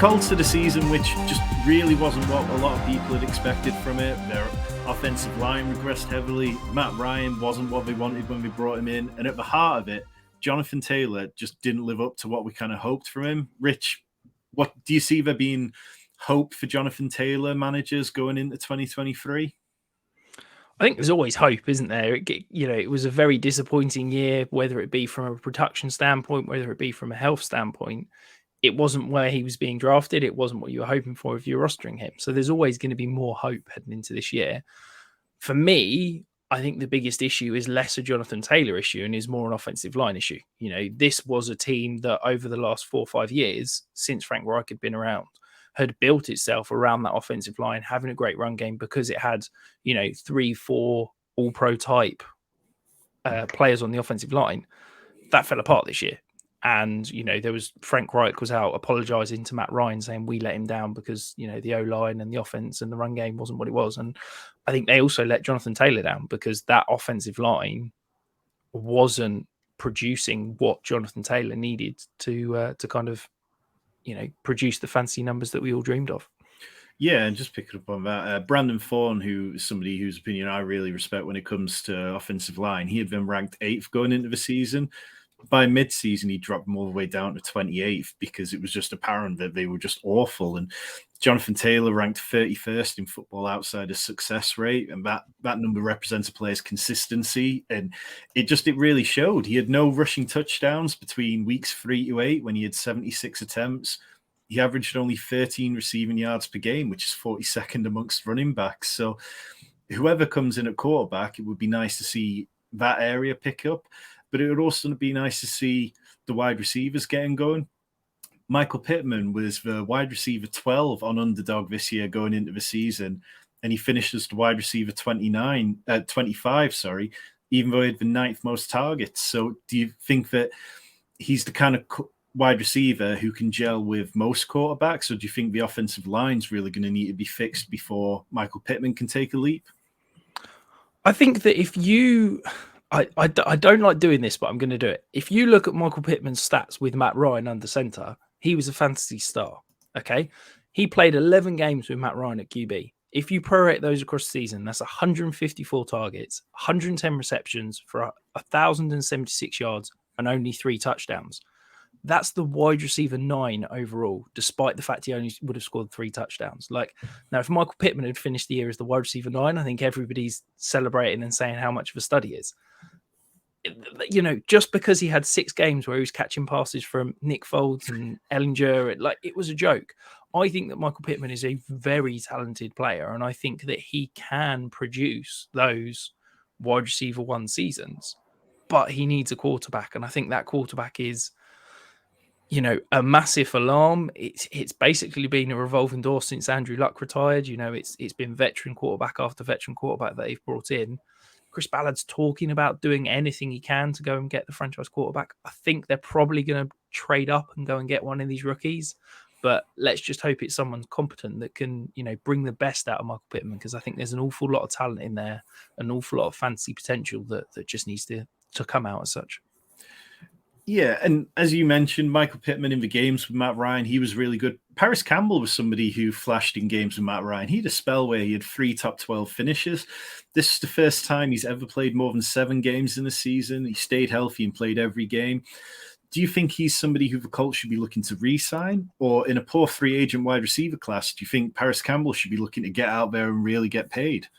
Colts had a season which just really wasn't what a lot of people had expected from it. Their offensive line regressed heavily. Matt Ryan wasn't what they wanted when we brought him in. And at the heart of it, Jonathan Taylor just didn't live up to what we kind of hoped from him. Rich, what do you see there being hope for Jonathan Taylor managers going into 2023? I think there's always hope, isn't there? It was a very disappointing year, whether it be from a production standpoint, whether it be from a health standpoint. It wasn't where he was being drafted. It wasn't what you were hoping for if you were rostering him. So there's always going to be more hope heading into this year. For me, I think the biggest issue is less a Jonathan Taylor issue and is more an offensive line issue. This was a team that over the last 4 or 5 years, since Frank Reich had been around, had built itself around that offensive line, having a great run game because it had, 3-4 all-pro type players on the offensive line. That fell apart this year. And, there was Frank Reich was out apologizing to Matt Ryan saying we let him down because, the O-line and the offense and the run game wasn't what it was. And I think they also let Jonathan Taylor down because that offensive line wasn't producing what Jonathan Taylor needed to kind of, produce the fancy numbers that we all dreamed of. Yeah, and just picking up on that, Brandon Thorne, who is somebody whose opinion I really respect when it comes to offensive line, he had been ranked 8th going into the season. By mid-season, he dropped them all the way down to 28th because it was just apparent that they were just awful. And Jonathan Taylor ranked 31st in Football Outsiders success rate, and that number represents a player's consistency. And it really showed. He had no rushing touchdowns between weeks 3 to 8 when he had 76 attempts. He averaged only 13 receiving yards per game, which is 42nd amongst running backs. So whoever comes in at quarterback, it would be nice to see that area pick up. But it would also be nice to see the wide receivers getting going. Michael Pittman was the wide receiver 12 on Underdog this year going into the season, and he finished as the wide receiver 25, even though he had the 9th most targets. So do you think that he's the kind of wide receiver who can gel with most quarterbacks, or do you think the offensive line's really going to need to be fixed before Michael Pittman can take a leap? I think that if you... I don't like doing this, but I'm going to do it. If you look at Michael Pittman's stats with Matt Ryan under center, he was a fantasy star. Okay. He played 11 games with Matt Ryan at QB. If you prorate those across the season, that's 154 targets, 110 receptions for 1,076 yards and only 3 touchdowns. That's the wide receiver 9 overall, despite the fact he only would have scored 3 touchdowns. Now, if Michael Pittman had finished the year as the wide receiver 9, I think everybody's celebrating and saying how much of a stud he is. Just because he had 6 games where he was catching passes from Nick Foles and Ellinger, it was a joke. I think that Michael Pittman is a very talented player, and I think that he can produce those wide receiver 1 seasons, but he needs a quarterback, and I think that quarterback is, a massive alarm. It's basically been a revolving door since Andrew Luck retired. It's been veteran quarterback after veteran quarterback that they've brought in. Chris Ballard's talking about doing anything he can to go and get the franchise quarterback. I think they're probably going to trade up and go and get one of these rookies. But let's just hope it's someone competent that can, bring the best out of Michael Pittman, because I think there's an awful lot of talent in there, an awful lot of fancy potential that just needs to come out as such. Yeah, and as you mentioned, Michael Pittman in the games with Matt Ryan, he was really good. Paris Campbell was somebody who flashed in games with Matt Ryan. He had a spell where he had 3 top 12 finishes. This is the first time he's ever played more than 7 games in a season. He stayed healthy and played every game. Do you think he's somebody who the Colts should be looking to re-sign? Or in a poor free agent wide receiver class, do you think Paris Campbell should be looking to get out there and really get paid?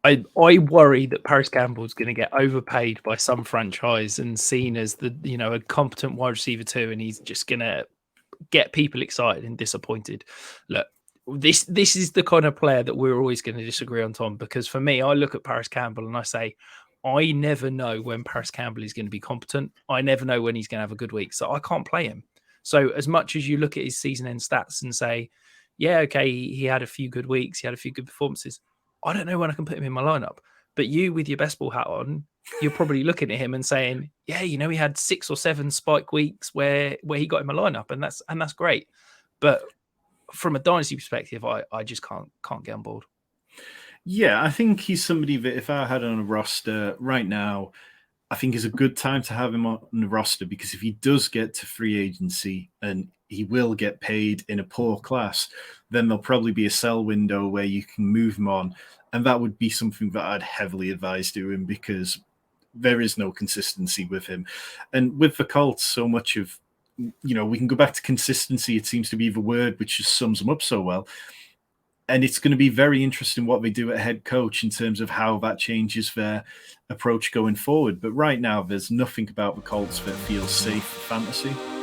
I worry that Paris Campbell is going to get overpaid by some franchise and seen as a competent wide receiver too, and he's just going to get people excited and disappointed. Look, this is the kind of player that we're always going to disagree on, Tom, because for me, I look at Paris Campbell and I say, I never know when Paris Campbell is going to be competent. I never know when he's going to have a good week, so I can't play him. So as much as you look at his season end stats and say, yeah, okay, he had a few good weeks, he had a few good performances, I don't know when I can put him in my lineup. But you, with your best ball hat on, you're probably looking at him and saying, yeah, he had 6 or 7 spike weeks where he got in my lineup, and that's great. But from a dynasty perspective, I just can't get on board. Yeah, I think he's somebody that if I had on a roster right now, I think is a good time to have him on the roster, because if he does get to free agency and he will get paid in a poor class, then there'll probably be a sell window where you can move him on. And that would be something that I'd heavily advise doing, because there is no consistency with him. And with the Colts, so much of, we can go back to consistency. It seems to be the word which just sums them up so well. And it's going to be very interesting what they do at head coach in terms of how that changes their approach going forward. But right now, there's nothing about the Colts that feels safe for fantasy.